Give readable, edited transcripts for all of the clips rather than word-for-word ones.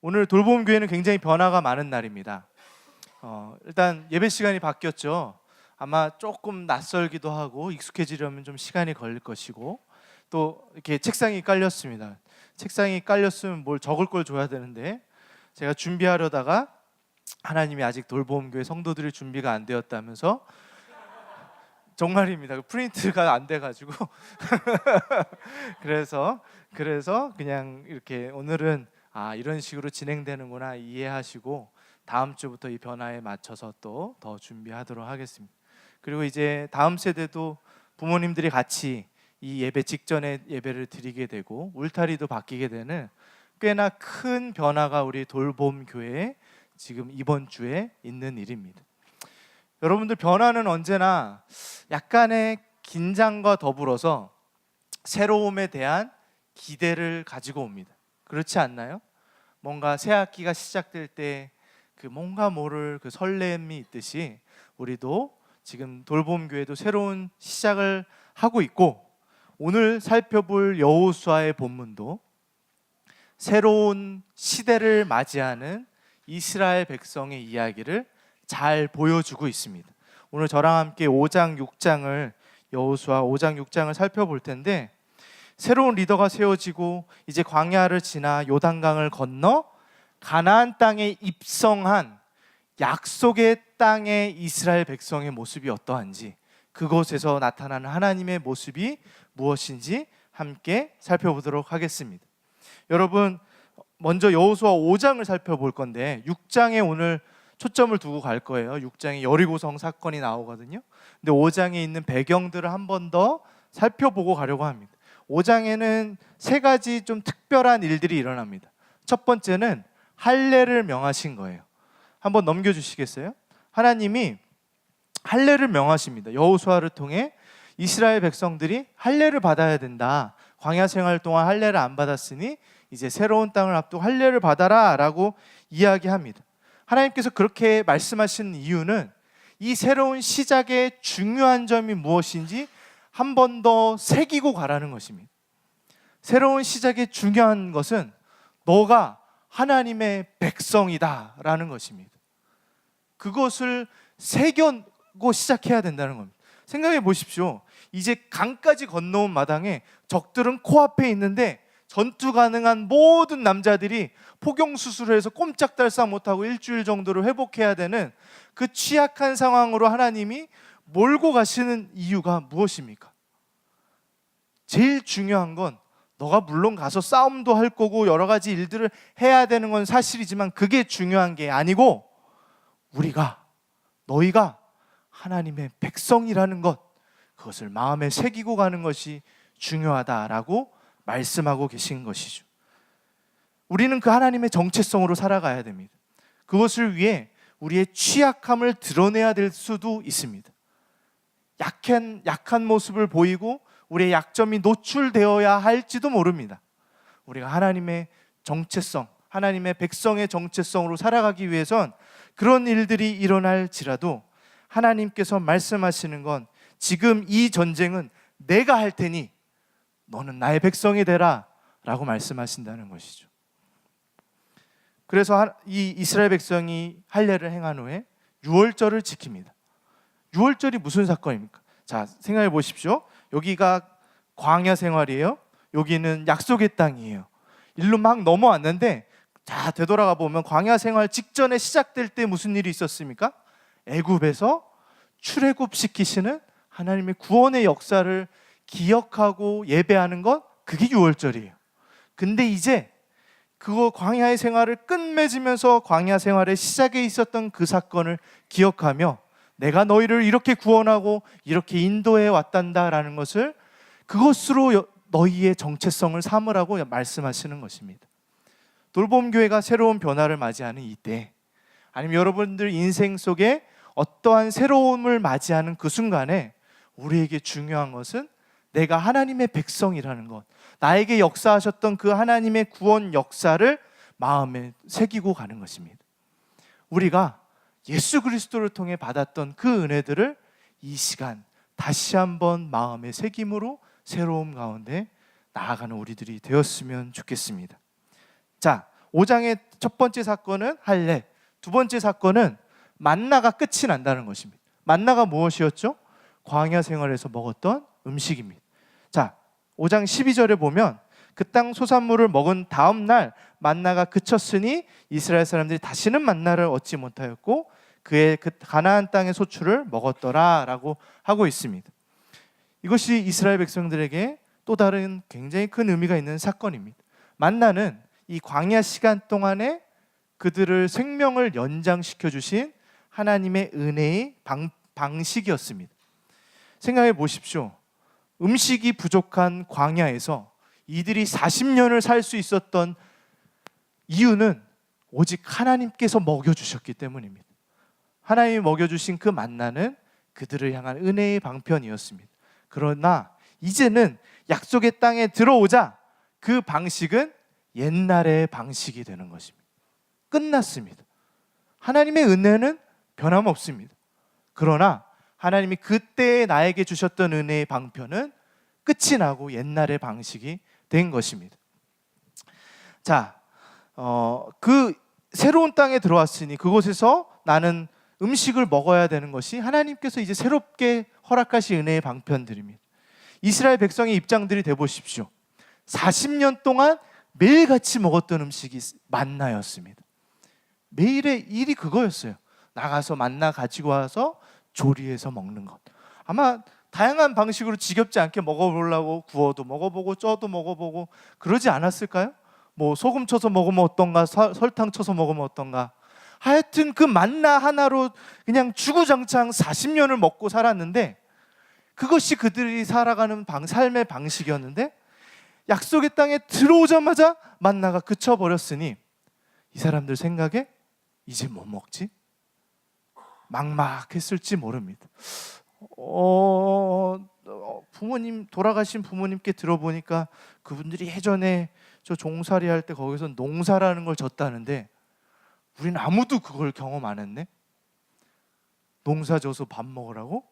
오늘 돌봄교회는 굉장히 변화가 많은 날입니다. 일단 예배 시간이 바뀌었죠. 아마 조금 낯설기도 하고 익숙해지려면 좀 시간이 걸릴 것이고, 또 이렇게 책상이 깔렸습니다. 책상이 깔렸으면 뭘 적을 걸 줘야 되는데, 제가 준비하려다가 하나님이 아직 돌봄교회 성도들의 준비가 안 되었다면서, 정말입니다. 프린트가 안 돼가지고 그래서 그냥 이렇게 오늘은 이런 식으로 진행되는구나 이해하시고, 다음 주부터 이 변화에 맞춰서 또 더 준비하도록 하겠습니다. 그리고 이제 다음 세대도 부모님들이 같이 이 예배 직전에 예배를 드리게 되고 울타리도 바뀌게 되는 꽤나 큰 변화가 우리 돌봄교회에 지금 이번 주에 있는 일입니다. 여러분들, 변화는 언제나 약간의 긴장과 더불어서 새로움에 대한 기대를 가지고 옵니다. 그렇지 않나요? 뭔가 새 학기가 시작될 때 그 뭔가 모를 그 설렘이 있듯이, 우리도 지금 돌봄교회도 새로운 시작을 하고 있고, 오늘 살펴볼 여호수아의 본문도 새로운 시대를 맞이하는 이스라엘 백성의 이야기를 잘 보여주고 있습니다. 오늘 저랑 함께 5장 6장을 여호수아 5장 6장을 살펴볼 텐데, 새로운 리더가 세워지고 이제 광야를 지나 요단강을 건너 가나안 땅에 입성한 약속의 땅의 이스라엘 백성의 모습이 어떠한지, 그곳에서 나타나는 하나님의 모습이 무엇인지 함께 살펴보도록 하겠습니다. 여러분, 먼저 여호수아 5장을 살펴볼 건데 6장에 오늘 초점을 두고 갈 거예요. 6장에 여리고성 사건이 나오거든요. 근데 5장에 있는 배경들을 한 번 더 살펴보고 가려고 합니다. 5장에는 세 가지 좀 특별한 일들이 일어납니다. 첫 번째는 할례를 명하신 거예요. 한번 넘겨주시겠어요? 하나님이 할례를 명하십니다. 여호수아를 통해 이스라엘 백성들이 할례를 받아야 된다. 광야 생활 동안 할례를 안 받았으니 이제 새로운 땅을 앞두고 할례를 받아라 라고 이야기합니다. 하나님께서 그렇게 말씀하신 이유는 이 새로운 시작의 중요한 점이 무엇인지 한 번 더 새기고 가라는 것입니다. 새로운 시작의 중요한 것은 너가 하나님의 백성이다 라는 것입니다. 그것을 새겨고 시작해야 된다는 겁니다. 생각해 보십시오. 이제 강까지 건너온 마당에 적들은 코앞에 있는데 전투 가능한 모든 남자들이 포경 수술을 해서 꼼짝달싹 못하고 일주일 정도를 회복해야 되는 그 취약한 상황으로 하나님이 몰고 가시는 이유가 무엇입니까? 제일 중요한 건, 너가 물론 가서 싸움도 할 거고 여러 가지 일들을 해야 되는 건 사실이지만 그게 중요한 게 아니고, 너희가 하나님의 백성이라는 것, 그것을 마음에 새기고 가는 것이 중요하다라고 말씀하고 계신 것이죠. 우리는 그 하나님의 정체성으로 살아가야 됩니다. 그것을 위해 우리의 취약함을 드러내야 될 수도 있습니다. 약한 모습을 보이고 우리의 약점이 노출되어야 할지도 모릅니다. 우리가 하나님의 정체성, 하나님의 백성의 정체성으로 살아가기 위해선 그런 일들이 일어날지라도 하나님께서 말씀하시는 건, 지금 이 전쟁은 내가 할 테니 너는 나의 백성이 되라 라고 말씀하신다는 것이죠. 그래서 이 이스라엘 백성이 할례를 행한 후에 유월절을 지킵니다. 유월절이 무슨 사건입니까? 자, 생각해 보십시오. 여기가 광야 생활이에요. 여기는 약속의 땅이에요. 일로 막 넘어왔는데, 자, 되돌아가 보면 광야 생활 직전에 시작될 때 무슨 일이 있었습니까? 애굽에서 출애굽시키시는 하나님의 구원의 역사를 기억하고 예배하는 것, 그게 유월절이에요. 근데 이제 그거 광야의 생활을 끝맺으면서 광야 생활의 시작에 있었던 그 사건을 기억하며, 내가 너희를 이렇게 구원하고 이렇게 인도해 왔단다라는 것을, 그것으로 너희의 정체성을 삼으라고 말씀하시는 것입니다. 돌봄교회가 새로운 변화를 맞이하는 이때, 아니면 여러분들 인생 속에 어떠한 새로움을 맞이하는 그 순간에 우리에게 중요한 것은 내가 하나님의 백성이라는 것, 나에게 역사하셨던 그 하나님의 구원 역사를 마음에 새기고 가는 것입니다. 우리가 예수 그리스도를 통해 받았던 그 은혜들을 이 시간 다시 한번 마음의 새김으로 새로움 가운데 나아가는 우리들이 되었으면 좋겠습니다. 자, 5장의 첫 번째 사건은 할례, 두 번째 사건은 만나가 끝이 난다는 것입니다. 만나가 무엇이었죠? 광야 생활에서 먹었던 음식입니다. 자, 5장 12절에 보면 그 땅 소산물을 먹은 다음 날 만나가 그쳤으니 이스라엘 사람들이 다시는 만나를 얻지 못하였고 그의 그 가나안 땅의 소출을 먹었더라 라고 하고 있습니다. 이것이 이스라엘 백성들에게 또 다른 굉장히 큰 의미가 있는 사건입니다. 만나는 이 광야 시간 동안에 그들을 생명을 연장시켜 주신 하나님의 은혜의 방식이었습니다. 생각해 보십시오. 음식이 부족한 광야에서 이들이 40년을 살 수 있었던 이유는 오직 하나님께서 먹여주셨기 때문입니다. 하나님이 먹여주신 그 만나는 그들을 향한 은혜의 방편이었습니다. 그러나 이제는 약속의 땅에 들어오자 그 방식은 옛날의 방식이 되는 것입니다. 끝났습니다. 하나님의 은혜는 변함없습니다. 그러나 하나님이 그때 나에게 주셨던 은혜의 방편은 끝이 나고 옛날의 방식이 된 것입니다. 자, 그 새로운 땅에 들어왔으니 그곳에서 나는 음식을 먹어야 되는 것이 하나님께서 이제 새롭게 허락하신 은혜의 방편들입니다. 이스라엘 백성의 입장들이 되보십시오. 40년 동안 매일같이 먹었던 음식이 만나였습니다. 매일의 일이 그거였어요. 나가서 만나 가지고 와서 조리해서 먹는 것. 아마 다양한 방식으로 지겹지 않게 먹어보려고 구워도 먹어보고 쪄도 먹어보고 그러지 않았을까요? 뭐 소금 쳐서 먹으면 어떤가, 설탕 쳐서 먹으면 어떤가. 하여튼 그 만나 하나로 그냥 주구장창 40년을 먹고 살았는데 그것이 그들이 살아가는 삶의 방식이었는데 약속의 땅에 들어오자마자 만나가 그쳐버렸으니 이 사람들 생각에 이제 뭐 먹지? 막막했을지 모릅니다. 부모님, 돌아가신 부모님께 들어보니까 그분들이 예전에 저 종살이 할 때 거기서 농사라는 걸 졌다는데 우린 아무도 그걸 경험 안 했네. 농사 져서 밥 먹으라고?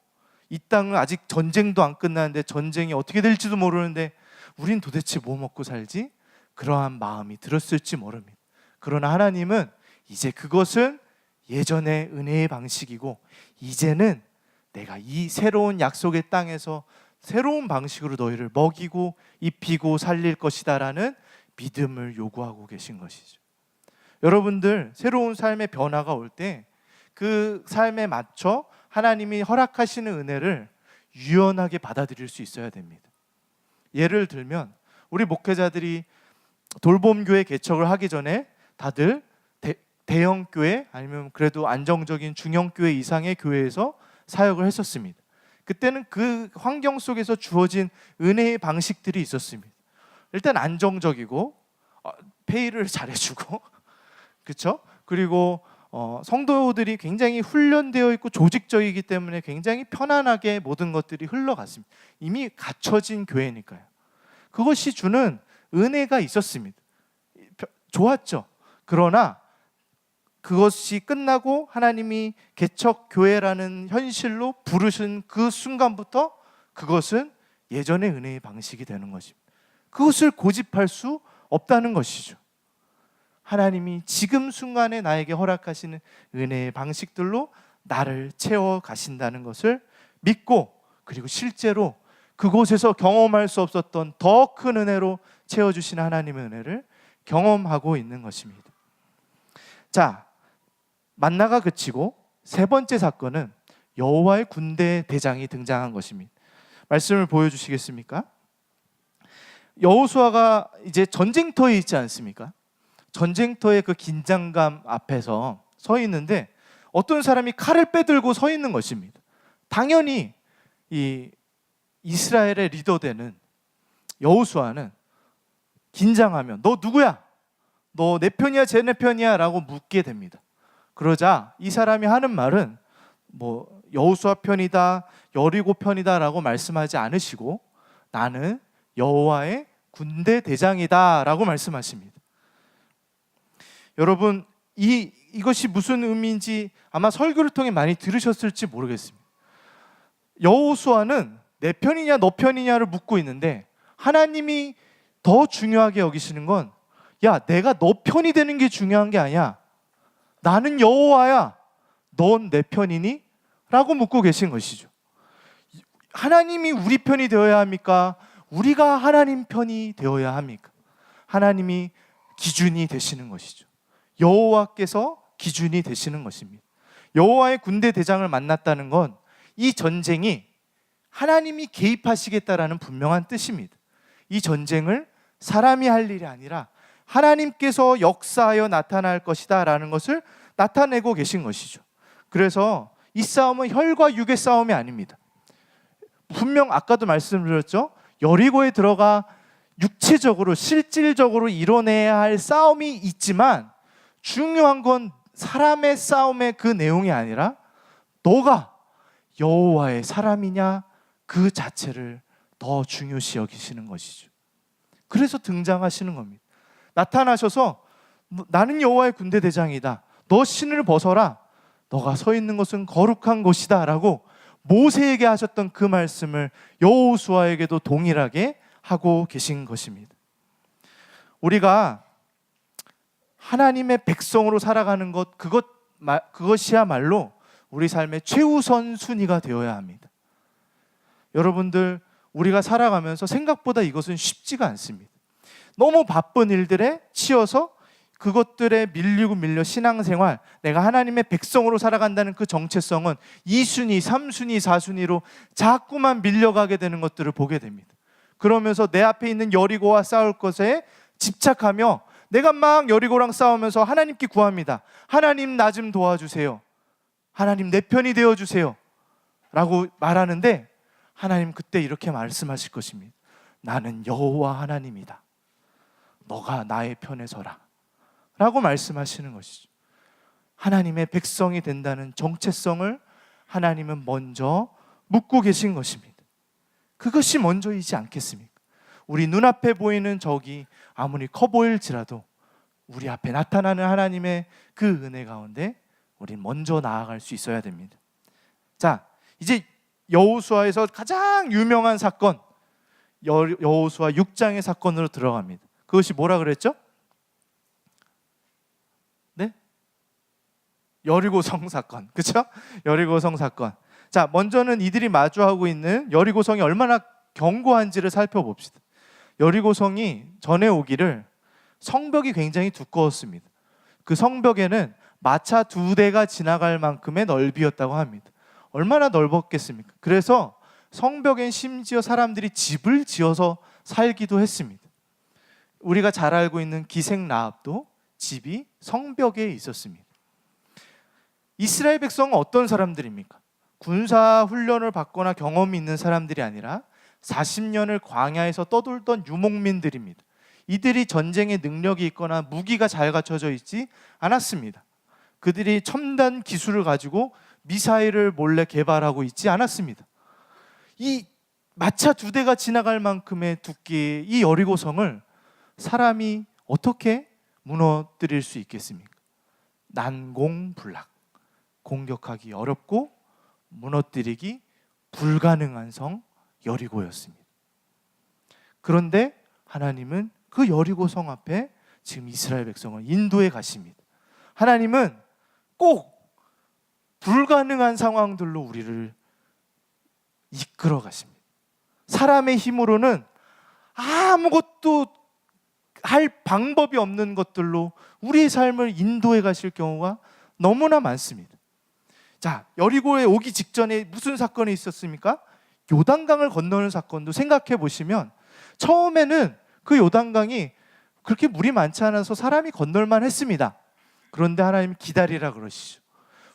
이 땅은 아직 전쟁도 안 끝났는데 전쟁이 어떻게 될지도 모르는데 우린 도대체 뭐 먹고 살지? 그러한 마음이 들었을지 모릅니다. 그러나 하나님은 이제 그것은 예전의 은혜의 방식이고 이제는 내가 이 새로운 약속의 땅에서 새로운 방식으로 너희를 먹이고 입히고 살릴 것이다 라는 믿음을 요구하고 계신 것이죠. 여러분들 새로운 삶의 변화가 올 때 그 삶에 맞춰 하나님이 허락하시는 은혜를 유연하게 받아들일 수 있어야 됩니다. 예를 들면 우리 목회자들이 돌봄교회 개척을 하기 전에 다들 대형 교회 아니면 그래도 안정적인 중형 교회 이상의 교회에서 사역을 했었습니다. 그때는 그 환경 속에서 주어진 은혜의 방식들이 있었습니다. 일단 안정적이고 페이를 잘해주고 그렇죠? 그리고 성도들이 굉장히 훈련되어 있고 조직적이기 때문에 굉장히 편안하게 모든 것들이 흘러갔습니다. 이미 갖춰진 교회니까요. 그것이 주는 은혜가 있었습니다. 좋았죠. 그러나 그것이 끝나고 하나님이 개척교회라는 현실로 부르신 그 순간부터 그것은 예전의 은혜의 방식이 되는 것입니다. 그것을 고집할 수 없다는 것이죠. 하나님이 지금 순간에 나에게 허락하시는 은혜의 방식들로 나를 채워 가신다는 것을 믿고 그리고 실제로 그곳에서 경험할 수 없었던 더 큰 은혜로 채워주시는 하나님의 은혜를 경험하고 있는 것입니다. 자, 만나가 그치고 세 번째 사건은 여호와의 군대 대장이 등장한 것입니다. 말씀을 보여주시겠습니까? 여호수아가 이제 전쟁터에 있지 않습니까? 전쟁터의 그 긴장감 앞에서 서 있는데 어떤 사람이 칼을 빼들고 서 있는 것입니다. 당연히 이 이스라엘의 리더되는 여호수아는 긴장하면 너 누구야? 너 내 편이야 쟤 내 편이야? 라고 묻게 됩니다. 그러자 이 사람이 하는 말은 뭐 여호수아 편이다 여리고 편이다 라고 말씀하지 않으시고 나는 여호와의 군대 대장이다 라고 말씀하십니다. 여러분 이것이 무슨 의미인지 아마 설교를 통해 많이 들으셨을지 모르겠습니다. 여호수아는 내 편이냐 너 편이냐를 묻고 있는데 하나님이 더 중요하게 여기시는 건 야, 내가 너 편이 되는 게 중요한 게 아니야. 나는 여호와야. 넌 내 편이니? 라고 묻고 계신 것이죠. 하나님이 우리 편이 되어야 합니까? 우리가 하나님 편이 되어야 합니까? 하나님이 기준이 되시는 것이죠. 여호와께서 기준이 되시는 것입니다. 여호와의 군대 대장을 만났다는 건 이 전쟁이 하나님이 개입하시겠다라는 분명한 뜻입니다. 이 전쟁을 사람이 할 일이 아니라 하나님께서 역사하여 나타날 것이다 라는 것을 나타내고 계신 것이죠. 그래서 이 싸움은 혈과 육의 싸움이 아닙니다. 분명 아까도 말씀드렸죠. 여리고에 들어가 육체적으로 실질적으로 이뤄내야 할 싸움이 있지만 중요한 건 사람의 싸움의 그 내용이 아니라 너가 여호와의 사람이냐 그 자체를 더 중요시 여기시는 것이죠. 그래서 등장하시는 겁니다. 나타나셔서 나는 여호와의 군대 대장이다. 너 신을 벗어라. 너가 서 있는 것은 거룩한 곳이다 라고 모세에게 하셨던 그 말씀을 여호수아에게도 동일하게 하고 계신 것입니다. 우리가 하나님의 백성으로 살아가는 것, 그것이야말로 우리 삶의 최우선 순위가 되어야 합니다. 여러분들, 우리가 살아가면서 생각보다 이것은 쉽지가 않습니다. 너무 바쁜 일들에 치여서 그것들에 밀려 신앙생활, 내가 하나님의 백성으로 살아간다는 그 정체성은 2순위, 3순위, 4순위로 자꾸만 밀려가게 되는 것들을 보게 됩니다. 그러면서 내 앞에 있는 여리고와 싸울 것에 집착하며 내가 막 여리고랑 싸우면서 하나님께 구합니다. 하나님 나 좀 도와주세요. 하나님 내 편이 되어주세요 라고 말하는데 하나님 그때 이렇게 말씀하실 것입니다. 나는 여호와 하나님이다. 너가 나의 편에 서라 라고 말씀하시는 것이죠. 하나님의 백성이 된다는 정체성을 하나님은 먼저 묻고 계신 것입니다. 그것이 먼저이지 않겠습니까? 우리 눈앞에 보이는 적이 아무리 커 보일지라도 우리 앞에 나타나는 하나님의 그 은혜 가운데 우린 먼저 나아갈 수 있어야 됩니다. 자, 이제 여호수아에서 가장 유명한 사건, 여호수아 6장의 사건으로 들어갑니다. 그것이 뭐라 그랬죠? 네? 여리고성 사건, 그렇죠? 여리고성 사건. 자, 먼저는 이들이 마주하고 있는 여리고성이 얼마나 견고한지를 살펴봅시다. 여리고성이 전에 오기를 성벽이 굉장히 두꺼웠습니다. 그 성벽에는 마차 2대가 지나갈 만큼의 넓이였다고 합니다. 얼마나 넓었겠습니까? 그래서 성벽엔 심지어 사람들이 집을 지어서 살기도 했습니다. 우리가 잘 알고 있는 기생 라합도 집이 성벽에 있었습니다. 이스라엘 백성은 어떤 사람들입니까? 군사 훈련을 받거나 경험이 있는 사람들이 아니라 40년을 광야에서 떠돌던 유목민들입니다. 이들이 전쟁의 능력이 있거나 무기가 잘 갖춰져 있지 않았습니다. 그들이 첨단 기술을 가지고 미사일을 몰래 개발하고 있지 않았습니다. 이 마차 2대가 지나갈 만큼의 두께의 이 여리고성을 사람이 어떻게 무너뜨릴 수 있겠습니까? 난공불락, 공격하기 어렵고 무너뜨리기 불가능한 성 여리고였습니다. 그런데 하나님은 그 여리고성 앞에 지금 이스라엘 백성을 인도해 가십니다. 하나님은 꼭 불가능한 상황들로 우리를 이끌어 가십니다. 사람의 힘으로는 아무것도 할 방법이 없는 것들로 우리의 삶을 인도해 가실 경우가 너무나 많습니다. 자, 여리고에 오기 직전에 무슨 사건이 있었습니까? 요단강을 건너는 사건도 생각해 보시면 처음에는 그 요단강이 그렇게 물이 많지 않아서 사람이 건널만 했습니다. 그런데 하나님 기다리라 그러시죠.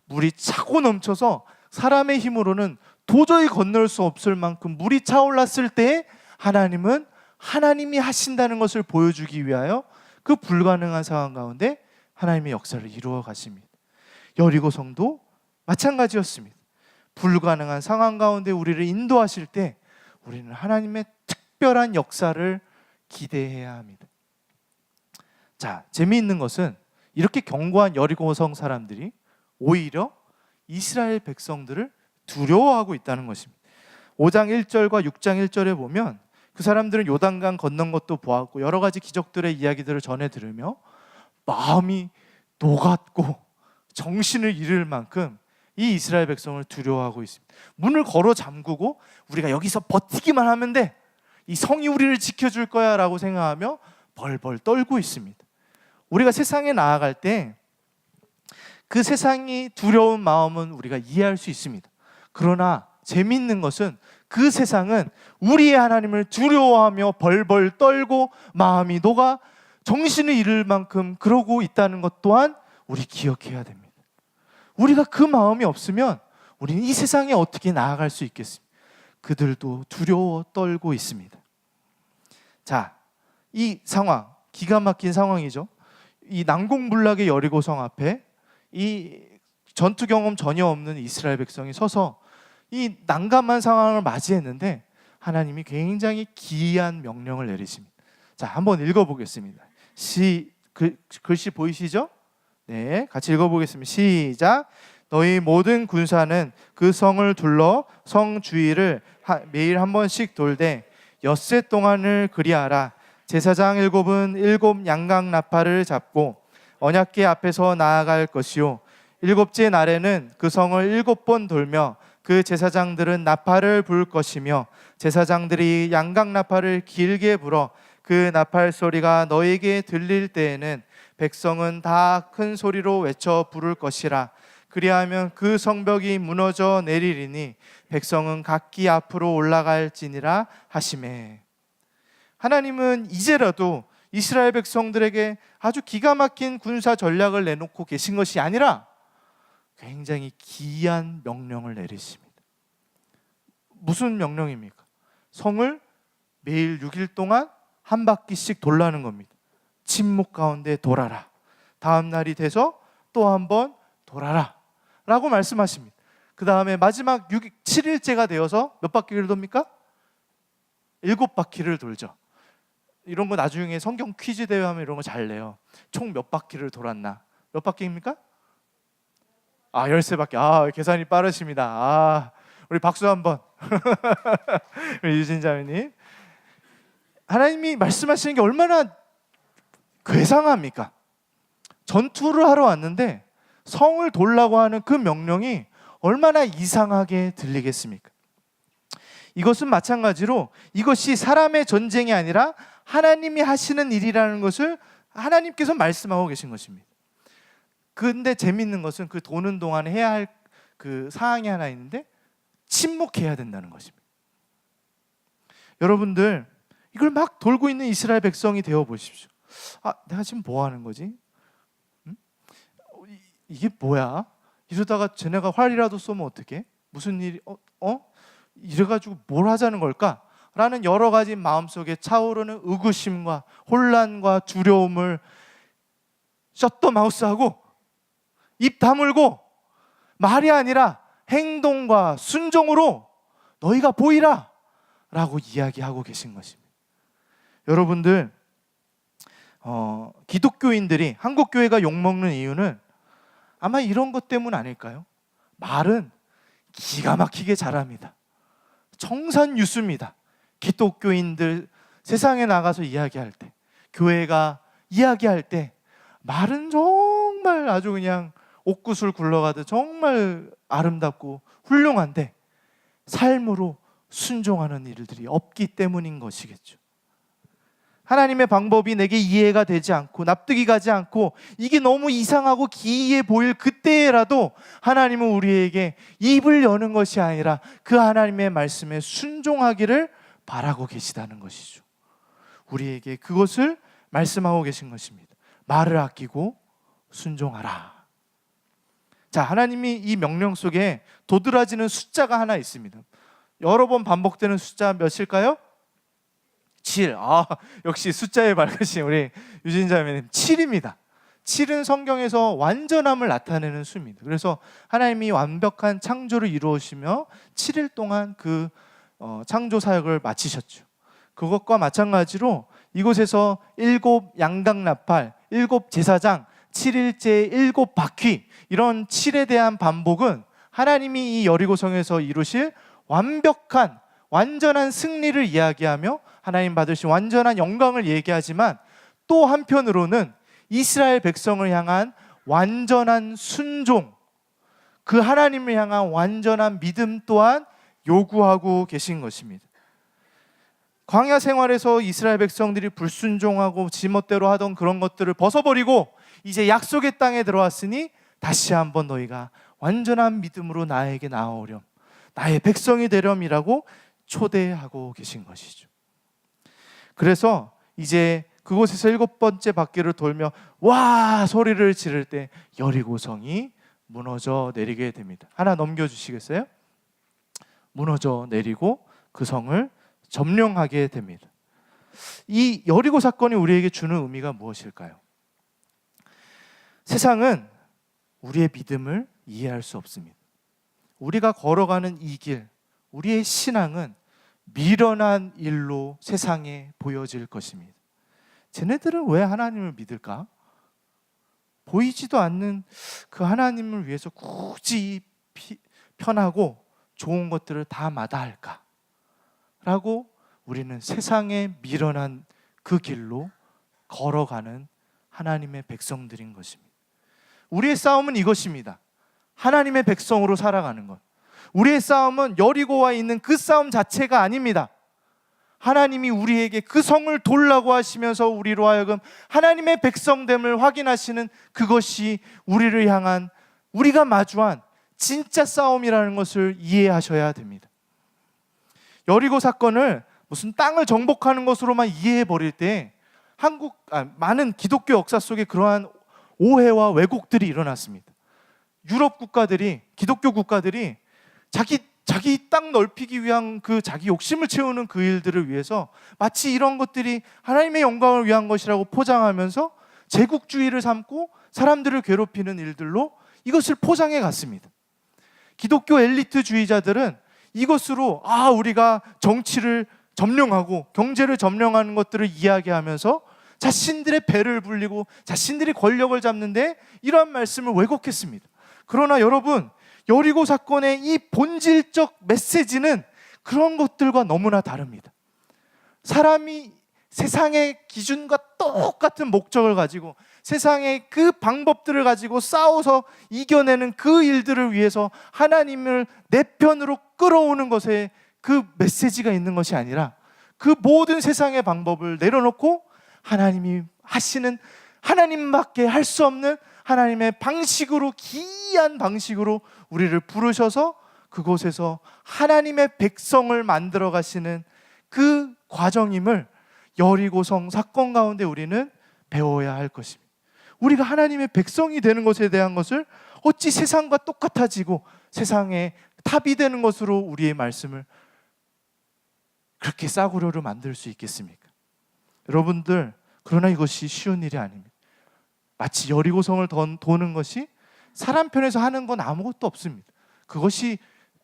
물이 차고 넘쳐서 사람의 힘으로는 도저히 건널 수 없을 만큼 물이 차올랐을 때 하나님은 하나님이 하신다는 것을 보여주기 위하여 그 불가능한 상황 가운데 하나님의 역사를 이루어 가십니다. 여리고성도 마찬가지였습니다. 불가능한 상황 가운데 우리를 인도하실 때 우리는 하나님의 특별한 역사를 기대해야 합니다. 자, 재미있는 것은 이렇게 견고한 여리고성 사람들이 오히려 이스라엘 백성들을 두려워하고 있다는 것입니다. 5장 1절과 6장 1절에 보면 그 사람들은 요단강 건넌 것도 보았고 여러 가지 기적들의 이야기들을 전해 들으며 마음이 녹았고 정신을 잃을 만큼 이 이스라엘 백성을 두려워하고 있습니다. 문을 걸어 잠그고 우리가 여기서 버티기만 하면 돼, 이 성이 우리를 지켜줄 거야 라고 생각하며 벌벌 떨고 있습니다. 우리가 세상에 나아갈 때 그 세상이 두려운 마음은 우리가 이해할 수 있습니다. 그러나 재미있는 것은 그 세상은 우리의 하나님을 두려워하며 벌벌 떨고 마음이 녹아 정신을 잃을 만큼 그러고 있다는 것 또한 우리 기억해야 됩니다. 우리가 그 마음이 없으면 우리는 이 세상에 어떻게 나아갈 수 있겠습니까? 그들도 두려워 떨고 있습니다. 자, 이 상황, 기가 막힌 상황이죠. 이 난공불락의 여리고성 앞에 이 전투 경험 전혀 없는 이스라엘 백성이 서서 이 난감한 상황을 맞이했는데 하나님이 굉장히 기이한 명령을 내리십니다. 자, 한번 읽어보겠습니다. 글씨 보이시죠? 네, 같이 읽어보겠습니다. 시작. 너희 모든 군사는 그 성을 둘러 성 주위를 매일 한 번씩 돌되 엿새 동안을 그리하라. 제사장 7은 7 양각 나팔을 잡고 언약궤 앞에서 나아갈 것이요 7째 날에는 그 성을 7번 돌며 그 제사장들은 나팔을 불 것이며 제사장들이 양각 나팔을 길게 불어 그 나팔 소리가 너에게 들릴 때에는 백성은 다 큰 소리로 외쳐 부를 것이라. 그리하면 그 성벽이 무너져 내리리니 백성은 각기 앞으로 올라갈지니라 하시매. 하나님은 이제라도 이스라엘 백성들에게 아주 기가 막힌 군사 전략을 내놓고 계신 것이 아니라 굉장히 기이한 명령을 내리십니다. 무슨 명령입니까? 성을 매일 6일 동안 한 바퀴씩 돌라는 겁니다. 침묵 가운데 돌아라. 다음 날이 돼서 또 한 번 돌아라 라고 말씀하십니다. 그 다음에 마지막 7일째가 되어서 몇 바퀴를 돕니까? 7바퀴를 돌죠. 이런 거 나중에 성경 퀴즈 대회 하면 이런 거 잘 내요. 총 몇 바퀴를 돌았나? 몇 바퀴입니까? 13바퀴. 계산이 빠르십니다. 우리 박수 한번. 우리 유진 자매님. 하나님이 말씀하시는 게 얼마나 괴상합니까? 전투를 하러 왔는데 성을 돌라고 하는 그 명령이 얼마나 이상하게 들리겠습니까? 이것은 마찬가지로 이것이 사람의 전쟁이 아니라 하나님이 하시는 일이라는 것을 하나님께서 말씀하고 계신 것입니다. 근데 재밌는 것은 그 도는 동안 해야 할 그 사항이 하나 있는데 침묵해야 된다는 것입니다. 여러분들 이걸 막 돌고 있는 이스라엘 백성이 되어 보십시오. 내가 지금 뭐 하는 거지? 이게 뭐야? 이러다가 쟤네가 활이라도 쏘면 어떡해? 무슨 일이 이래가지고 뭘 하자는 걸까? 라는 여러 가지 마음속에 차오르는 의구심과 혼란과 두려움을 셧더마우스하고 입 다물고 말이 아니라 행동과 순종으로 너희가 보이라 라고 이야기하고 계신 것입니다. 여러분들 기독교인들이 한국 교회가 욕먹는 이유는 아마 이런 것 때문 아닐까요? 말은 기가 막히게 잘합니다. 청산유수입니다. 기독교인들 세상에 나가서 이야기할 때, 교회가 이야기할 때 말은 정말 아주 그냥 옥구슬 굴러가듯 정말 아름답고 훌륭한데 삶으로 순종하는 일들이 없기 때문인 것이겠죠. 하나님의 방법이 내게 이해가 되지 않고 납득이 가지 않고 이게 너무 이상하고 기이해 보일 그때라도 하나님은 우리에게 입을 여는 것이 아니라 그 하나님의 말씀에 순종하기를 바라고 계시다는 것이죠. 우리에게 그것을 말씀하고 계신 것입니다. 말을 아끼고 순종하라. 자, 하나님이 이 명령 속에 도드라지는 숫자가 하나 있습니다. 여러 번 반복되는 숫자 몇일까요? 7. 역시 숫자에 밝으신 우리 유진 자매님 7입니다. 7은 성경에서 완전함을 나타내는 수입니다. 그래서 하나님이 완벽한 창조를 이루시며 7일 동안 그 창조 사역을 마치셨죠. 그것과 마찬가지로 이곳에서 7 양각 나팔, 7 제사장, 7일째 7바퀴 이런 7에 대한 반복은 하나님이 이 여리고성에서 이루실 완벽한 완전한 승리를 이야기하며 하나님 받으신 완전한 영광을 얘기하지만 또 한편으로는 이스라엘 백성을 향한 완전한 순종, 그 하나님을 향한 완전한 믿음 또한 요구하고 계신 것입니다. 광야 생활에서 이스라엘 백성들이 불순종하고 지멋대로 하던 그런 것들을 벗어버리고 이제 약속의 땅에 들어왔으니 다시 한번 너희가 완전한 믿음으로 나에게 나아오렴, 나의 백성이 되렴이라고 초대하고 계신 것이죠. 그래서 이제 그곳에서 7번째 바퀴를 돌며 와 소리를 지를 때 여리고성이 무너져 내리게 됩니다. 하나 넘겨주시겠어요? 무너져 내리고 그 성을 점령하게 됩니다. 이 여리고 사건이 우리에게 주는 의미가 무엇일까요? 세상은 우리의 믿음을 이해할 수 없습니다. 우리가 걸어가는 이 길, 우리의 신앙은 미련한 일로 세상에 보여질 것입니다. 쟤네들은 왜 하나님을 믿을까? 보이지도 않는 그 하나님을 위해서 굳이 편하고 좋은 것들을 다 마다할까? 라고 우리는 세상에 미련한 그 길로 걸어가는 하나님의 백성들인 것입니다. 우리의 싸움은 이것입니다. 하나님의 백성으로 살아가는 것. 우리의 싸움은 여리고와 있는 그 싸움 자체가 아닙니다. 하나님이 우리에게 그 성을 돌라고 하시면서 우리로 하여금 하나님의 백성됨을 확인하시는 그것이 우리를 향한, 우리가 마주한 진짜 싸움이라는 것을 이해하셔야 됩니다. 여리고 사건을 무슨 땅을 정복하는 것으로만 이해해 버릴 때 많은 기독교 역사 속에 그러한 오해와 왜곡들이 일어났습니다. 유럽 국가들이, 기독교 국가들이 자기 땅 넓히기 위한 그 자기 욕심을 채우는 그 일들을 위해서 마치 이런 것들이 하나님의 영광을 위한 것이라고 포장하면서 제국주의를 삼고 사람들을 괴롭히는 일들로 이것을 포장해 갔습니다. 기독교 엘리트주의자들은 이것으로 우리가 정치를 점령하고 경제를 점령하는 것들을 이야기하면서 자신들의 배를 불리고 자신들이 권력을 잡는데 이러한 말씀을 왜곡했습니다. 그러나 여러분, 여리고 사건의 이 본질적 메시지는 그런 것들과 너무나 다릅니다. 사람이 세상의 기준과 똑같은 목적을 가지고 세상의 그 방법들을 가지고 싸워서 이겨내는 그 일들을 위해서 하나님을 내 편으로 끌어오는 것에 그 메시지가 있는 것이 아니라 그 모든 세상의 방법을 내려놓고 하나님이 하시는, 하나님밖에 할 수 없는 하나님의 방식으로, 기이한 방식으로 우리를 부르셔서 그곳에서 하나님의 백성을 만들어 가시는 그 과정임을 여리고성 사건 가운데 우리는 배워야 할 것입니다. 우리가 하나님의 백성이 되는 것에 대한 것을 어찌 세상과 똑같아지고 세상에 탑이 되는 것으로 우리의 말씀을 그렇게 싸구려로 만들 수 있겠습니까? 여러분들, 그러나 이것이 쉬운 일이 아닙니다. 마치 여리고성을 도는 것이 사람 편에서 하는 건 아무것도 없습니다. 그것이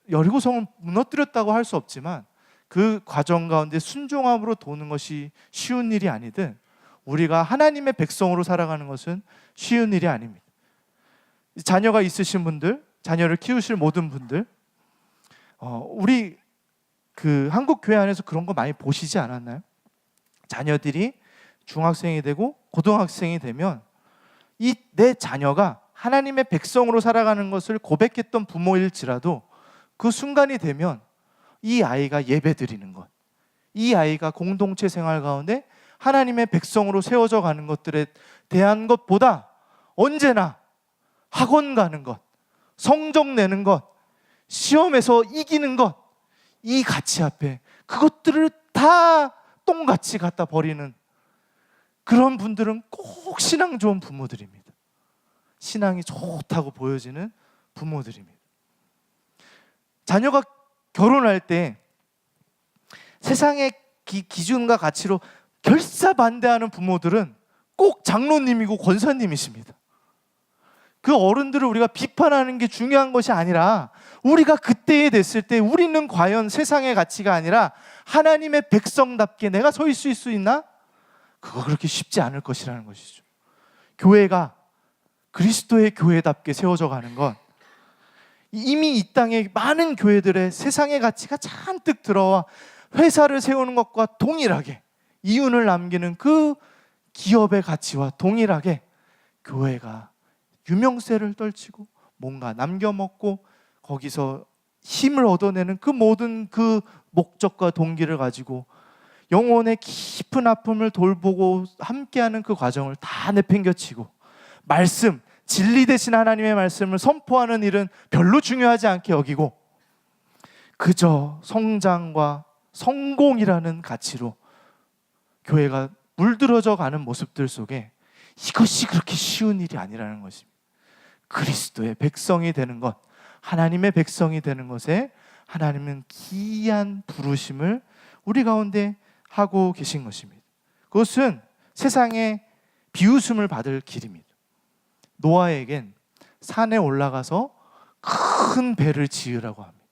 여리고성을 무너뜨렸다고 할 수 없지만 그 과정 가운데 순종함으로 도는 것이 쉬운 일이 아니든 우리가 하나님의 백성으로 살아가는 것은 쉬운 일이 아닙니다. 자녀가 있으신 분들, 자녀를 키우실 모든 분들, 우리 그 한국 교회 안에서 그런 거 많이 보시지 않았나요? 자녀들이 중학생이 되고 고등학생이 되면 이 내 자녀가 하나님의 백성으로 살아가는 것을 고백했던 부모일지라도 그 순간이 되면 이 아이가 예배 드리는 것, 이 아이가 공동체 생활 가운데 하나님의 백성으로 세워져 가는 것들에 대한 것보다 언제나 학원 가는 것, 성적 내는 것, 시험에서 이기는 것, 이 가치 앞에 그것들을 다 똥같이 갖다 버리는 그런 분들은 꼭 신앙 좋은 부모들입니다. 신앙이 좋다고 보여지는 부모들입니다. 자녀가 결혼할 때 세상의 기준과 가치로 결사반대하는 부모들은 꼭 장로님이고 권사님이십니다. 그 어른들을 우리가 비판하는 게 중요한 것이 아니라 우리가 그때에 됐을 때 우리는 과연 세상의 가치가 아니라 하나님의 백성답게 내가 서 있을 수 있나? 그거 그렇게 쉽지 않을 것이라는 것이죠. 교회가 그리스도의 교회답게 세워져 가는 건 이미 이 땅에 많은 교회들의 세상의 가치가 잔뜩 들어와 회사를 세우는 것과 동일하게, 이윤을 남기는 그 기업의 가치와 동일하게 교회가 유명세를 떨치고 뭔가 남겨먹고 거기서 힘을 얻어내는 그 모든 그 목적과 동기를 가지고 영혼의 깊은 아픔을 돌보고 함께하는 그 과정을 다 내팽겨치고 말씀, 진리 대신 하나님의 말씀을 선포하는 일은 별로 중요하지 않게 여기고 그저 성장과 성공이라는 가치로 교회가 물들어져 가는 모습들 속에 이것이 그렇게 쉬운 일이 아니라는 것입니다. 그리스도의 백성이 되는 것, 하나님의 백성이 되는 것에 하나님은 기이한 부르심을 우리 가운데 하고 계신 것입니다. 그것은 세상에 비웃음을 받을 길입니다. 노아에겐 산에 올라가서 큰 배를 지으라고 합니다.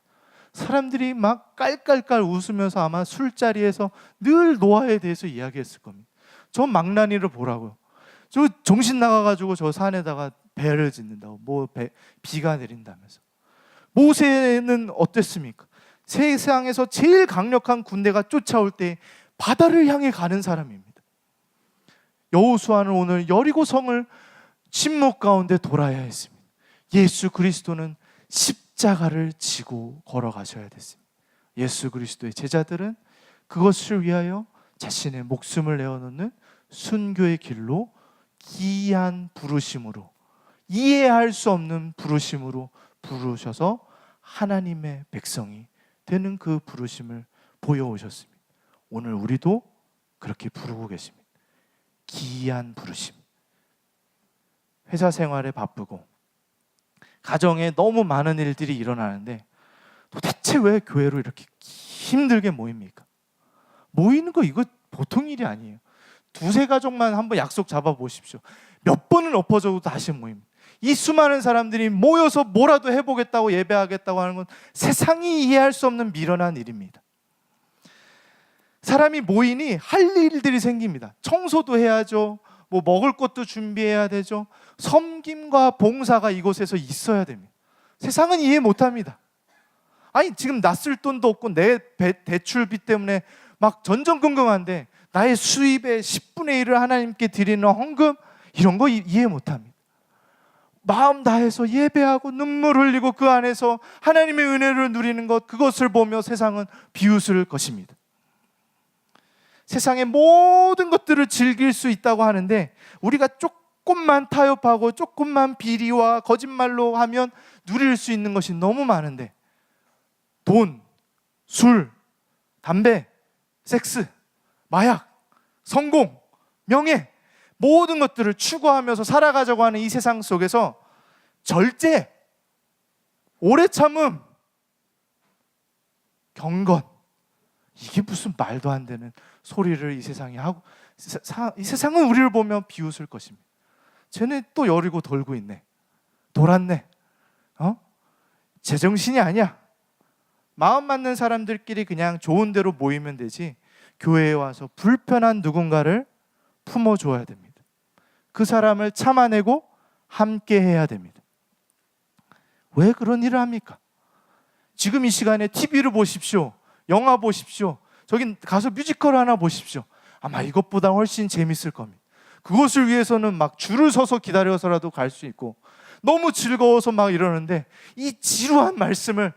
사람들이 막 깔깔깔 웃으면서 아마 술자리에서 늘 노아에 대해서 이야기했을 겁니다. 저 망나니를 보라고요. 저 정신 나가가지고 저 산에다가 배를 짓는다고, 비가 내린다면서. 모세는 어땠습니까? 세상에서 제일 강력한 군대가 쫓아올 때 바다를 향해 가는 사람입니다. 여호수아는 오늘 여리고성을 침묵 가운데 돌아야 했습니다. 예수 그리스도는 십자가를 지고 걸어가셔야 됐습니다. 예수 그리스도의 제자들은 그것을 위하여 자신의 목숨을 내어놓는 순교의 길로 기이한 부르심으로, 이해할 수 없는 부르심으로 부르셔서 하나님의 백성이 되는 그 부르심을 보여오셨습니다. 오늘 우리도 그렇게 부르고 계십니다. 기이한 부르심. 회사 생활에 바쁘고 가정에 너무 많은 일들이 일어나는데 도대체 왜 교회로 이렇게 힘들게 모입니까? 모이는 거 이거 보통 일이 아니에요. 두세 가족만 한번 약속 잡아보십시오. 몇 번은 엎어져도 다시 모입니다. 이 수많은 사람들이 모여서 뭐라도 해보겠다고 예배하겠다고 하는 건 세상이 이해할 수 없는 미련한 일입니다. 사람이 모이니 할 일들이 생깁니다. 청소도 해야죠. 먹을 것도 준비해야 되죠. 섬김과 봉사가 이곳에서 있어야 됩니다. 세상은 이해 못합니다. 아니 지금 나 쓸 돈도 없고 내 대출비 때문에 막 전전긍긍한데 나의 수입의 10분의 1을 하나님께 드리는 헌금, 이런 거 이해 못합니다. 마음 다해서 예배하고 눈물 흘리고 그 안에서 하나님의 은혜를 누리는 것, 그것을 보며 세상은 비웃을 것입니다. 세상의 모든 것들을 즐길 수 있다고 하는데 우리가 조금만 타협하고 조금만 비리와 거짓말로 하면 누릴 수 있는 것이 너무 많은데 돈, 술, 담배, 섹스, 마약, 성공, 명예, 모든 것들을 추구하면서 살아가자고 하는 이 세상 속에서 절제, 오래 참음, 경건, 이게 무슨 말도 안 되는 소리를 이 세상이 하고, 이 세상은 우리를 보며 비웃을 것입니다. 쟤네 또 여리고 돌고 있네, 돌았네, 제정신이 아니야. 마음 맞는 사람들끼리 그냥 좋은 대로 모이면 되지 교회에 와서 불편한 누군가를 품어줘야 됩니다. 그 사람을 참아내고 함께 해야 됩니다. 왜 그런 일을 합니까? 지금 이 시간에 TV를 보십시오, 영화 보십시오, 저기 가서 뮤지컬 하나 보십시오. 아마 이것보다 훨씬 재밌을 겁니다. 그것을 위해서는 막 줄을 서서 기다려서라도 갈 수 있고 너무 즐거워서 막 이러는데 이 지루한 말씀을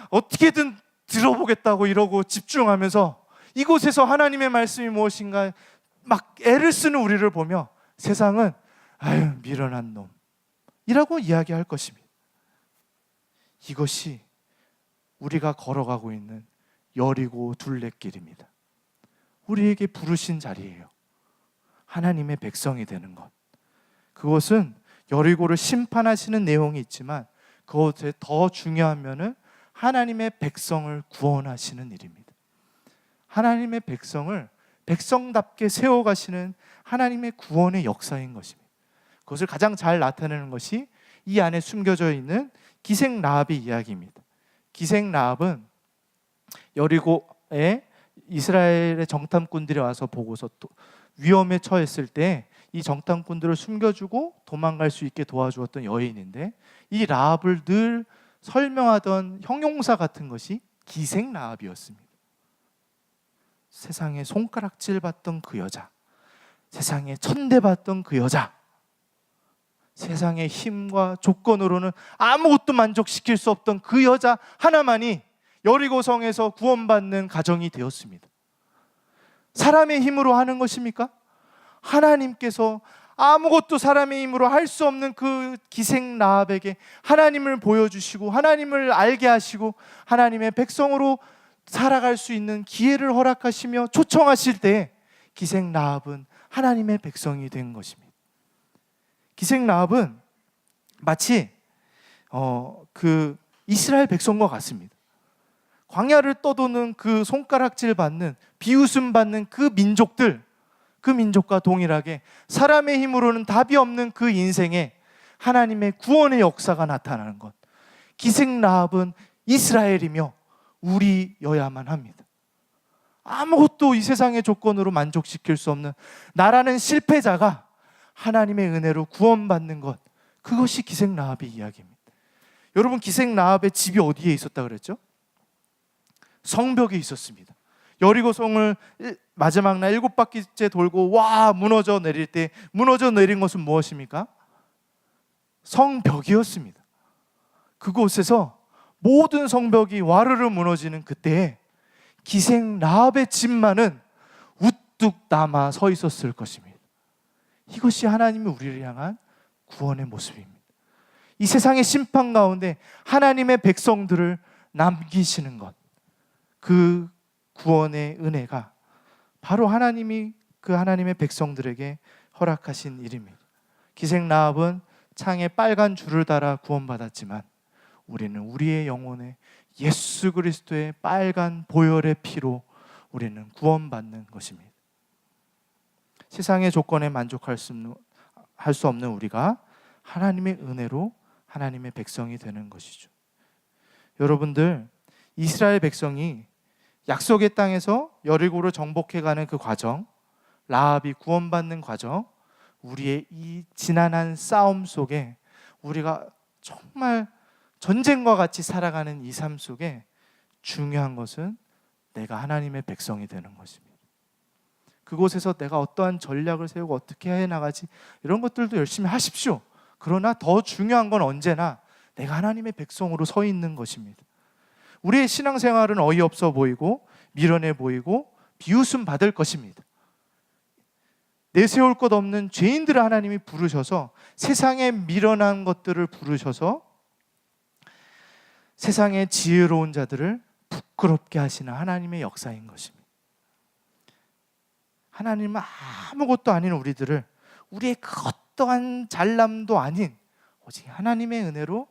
어떻게든 들어보겠다고 이러고 집중하면서 이곳에서 하나님의 말씀이 무엇인가 막 애를 쓰는 우리를 보며 세상은 아유 미련한 놈이라고 이야기할 것입니다. 이것이 우리가 걸어가고 있는 여리고 둘레길입니다. 우리에게 부르신 자리예요. 하나님의 백성이 되는 것. 그것은 여리고를 심판하시는 내용이 있지만 그것에 더 중요한 면은 하나님의 백성을 구원하시는 일입니다. 하나님의 백성을 백성답게 세워가시는 하나님의 구원의 역사인 것입니다. 그것을 가장 잘 나타내는 것이 이 안에 숨겨져 있는 기생 라합의 이야기입니다. 기생 라합은 여리고에 이스라엘의 정탐꾼들이 와서 보고서 위험에 처했을 때 이 정탐꾼들을 숨겨주고 도망갈 수 있게 도와주었던 여인인데 이 라합을 늘 설명하던 형용사 같은 것이 기생 라합이었습니다. 세상에 손가락질 받던 그 여자, 세상에 천대받던 그 여자, 세상의 힘과 조건으로는 아무것도 만족시킬 수 없던 그 여자 하나만이 여리고성에서 구원받는 가정이 되었습니다. 사람의 힘으로 하는 것입니까? 하나님께서 아무것도 사람의 힘으로 할 수 없는 그 기생 라합에게 하나님을 보여주시고 하나님을 알게 하시고 하나님의 백성으로 살아갈 수 있는 기회를 허락하시며 초청하실 때 기생 라합은 하나님의 백성이 된 것입니다. 기생 라합은 마치 그 이스라엘 백성과 같습니다. 광야를 떠도는 그 손가락질 받는, 비웃음 받는 그 민족과 동일하게 사람의 힘으로는 답이 없는 그 인생에 하나님의 구원의 역사가 나타나는 것. 기생 라합은 이스라엘이며 우리여야만 합니다. 아무것도 이 세상의 조건으로 만족시킬 수 없는 나라는 실패자가 하나님의 은혜로 구원받는 것, 그것이 기생 라합의 이야기입니다. 여러분, 기생 라합의 집이 어디에 있었다 그랬죠? 성벽에 있었습니다. 여리고성을 마지막 날 7바퀴째 돌고 와 무너져 내릴 때 무너져 내린 것은 무엇입니까? 성벽이었습니다. 그곳에서 모든 성벽이 와르르 무너지는 그때에 기생 라합의 집만은 우뚝 남아 서 있었을 것입니다. 이것이 하나님이 우리를 향한 구원의 모습입니다. 이 세상의 심판 가운데 하나님의 백성들을 남기시는 것, 그 구원의 은혜가 바로 하나님이 그 하나님의 백성들에게 허락하신 일입니다. 기생 라합은 창에 빨간 줄을 달아 구원받았지만 우리는 우리의 영혼에 예수 그리스도의 빨간 보혈의 피로 우리는 구원받는 것입니다. 세상의 조건에 만족할 수 없는 우리가 하나님의 은혜로 하나님의 백성이 되는 것이죠. 여러분들, 이스라엘 백성이 약속의 땅에서 여리고를 정복해가는 그 과정, 라합이 구원받는 과정, 우리의 이 지난한 싸움 속에 우리가 정말 전쟁과 같이 살아가는 이 삶 속에 중요한 것은 내가 하나님의 백성이 되는 것입니다. 그곳에서 내가 어떠한 전략을 세우고 어떻게 해나가지, 이런 것들도 열심히 하십시오. 그러나 더 중요한 건 언제나 내가 하나님의 백성으로 서 있는 것입니다. 우리의 신앙생활은 어이없어 보이고 미련해 보이고 비웃음 받을 것입니다. 내세울 것 없는 죄인들을 하나님이 부르셔서, 세상의 미련한 것들을 부르셔서 세상의 지혜로운 자들을 부끄럽게 하시는 하나님의 역사인 것입니다. 하나님은 아무것도 아닌 우리들을, 우리의 그 어떠한 잘남도 아닌 오직 하나님의 은혜로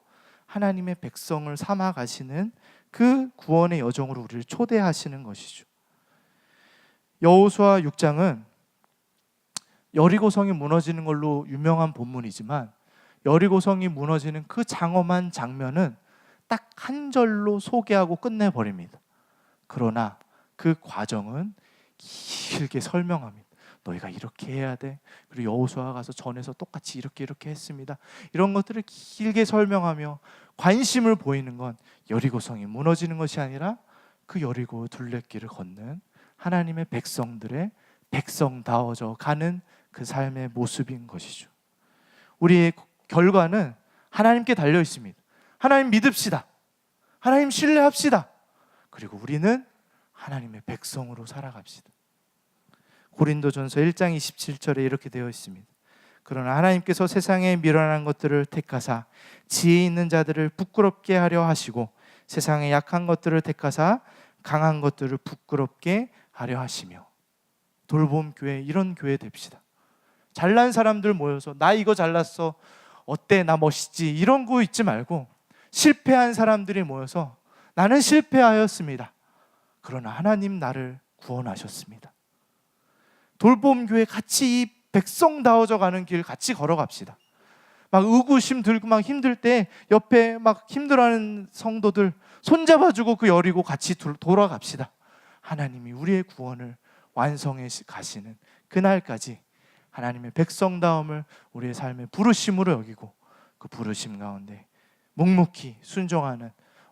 하나님의 백성을 삼아 가시는 그 구원의 여정으로 우리를 초대하시는 것이죠. 여호수아 6장은 여리고성이 무너지는 걸로 유명한 본문이지만 여리고성이 무너지는 그 장엄한 장면은 딱 한 절로 소개하고 끝내버립니다. 그러나 그 과정은 길게 설명합니다. 너희가 이렇게 해야 돼. 그리고 여호수아가 가서 전에서 똑같이 이렇게 했습니다. 이런 것들을 길게 설명하며 관심을 보이는 건 여리고성이 무너지는 것이 아니라 그 여리고 둘레길을 걷는 하나님의 백성들의 백성다워져 가는 그 삶의 모습인 것이죠. 우리의 결과는 하나님께 달려 있습니다. 하나님 믿읍시다. 하나님 신뢰합시다. 그리고 우리는 하나님의 백성으로 살아갑시다. 고린도전서 1장 27절에 이렇게 되어 있습니다. 그러나 하나님께서 세상에 미련한 것들을 택하사 지혜 있는 자들을 부끄럽게 하려 하시고 세상에 약한 것들을 택하사 강한 것들을 부끄럽게 하려 하시며. 돌봄교회, 이런 교회 됩시다. 잘난 사람들 모여서 나 이거 잘났어, 어때, 나 멋있지, 이런 거 있지 말고 실패한 사람들이 모여서 나는 실패하였습니다. 그러나 하나님 나를 구원하셨습니다. 돌봄교회 같이 이 백성다워져 가는 길 같이 걸어갑시다. 막 의구심 들고 막 힘들 때 옆에 막 힘들어하는 성도들 손잡아주고 그 여리고 같이 돌아갑시다. 하나님이 우리의 구원을 완성해 가시는 그날까지 하나님의 백성다움을 우리의 삶의 부르심으로 여기고 그 부르심 가운데 묵묵히 순종하는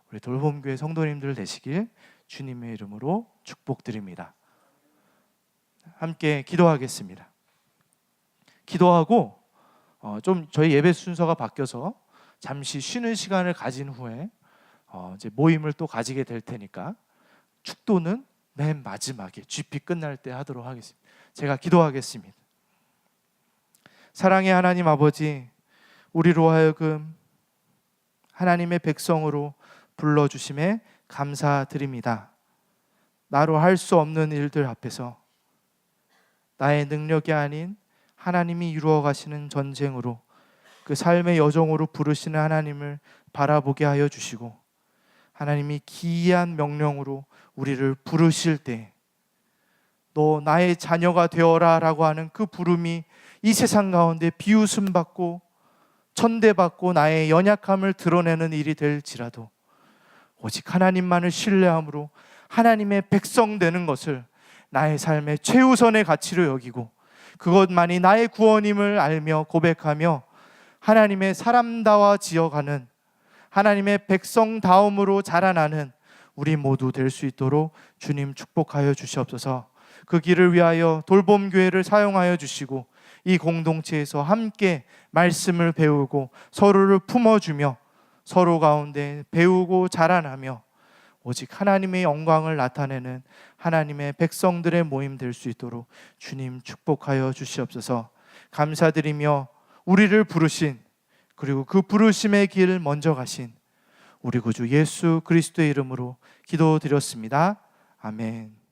우리 돌봄교회 성도님들 되시길 주님의 이름으로 축복드립니다. 함께 기도하겠습니다. 기도하고 좀 저희 예배 순서가 바뀌어서 잠시 쉬는 시간을 가진 후에 이제 모임을 또 가지게 될 테니까 축도는 맨 마지막에 GP 끝날 때 하도록 하겠습니다. 제가 기도하겠습니다. 사랑의 하나님 아버지, 우리로 하여금 하나님의 백성으로 불러주심에 감사드립니다. 나로 할 수 없는 일들 앞에서 나의 능력이 아닌 하나님이 이루어 가시는 전쟁으로 그 삶의 여정으로 부르시는 하나님을 바라보게 하여 주시고, 하나님이 기이한 명령으로 우리를 부르실 때 너 나의 자녀가 되어라 라고 하는 그 부름이 이 세상 가운데 비웃음 받고 천대받고 나의 연약함을 드러내는 일이 될지라도 오직 하나님만을 신뢰함으로 하나님의 백성 되는 것을 나의 삶의 최우선의 가치로 여기고 그것만이 나의 구원임을 알며 고백하며 하나님의 사람다워 지어가는 하나님의 백성다움으로 자라나는 우리 모두 될 수 있도록 주님 축복하여 주시옵소서. 그 길을 위하여 돌봄교회를 사용하여 주시고 이 공동체에서 함께 말씀을 배우고 서로를 품어주며 서로 가운데 배우고 자라나며 오직 하나님의 영광을 나타내는 하나님의 백성들의 모임 될 수 있도록 주님 축복하여 주시옵소서. 감사드리며 우리를 부르신, 그리고 그 부르심의 길 먼저 가신 우리 구주 예수 그리스도의 이름으로 기도드렸습니다. 아멘.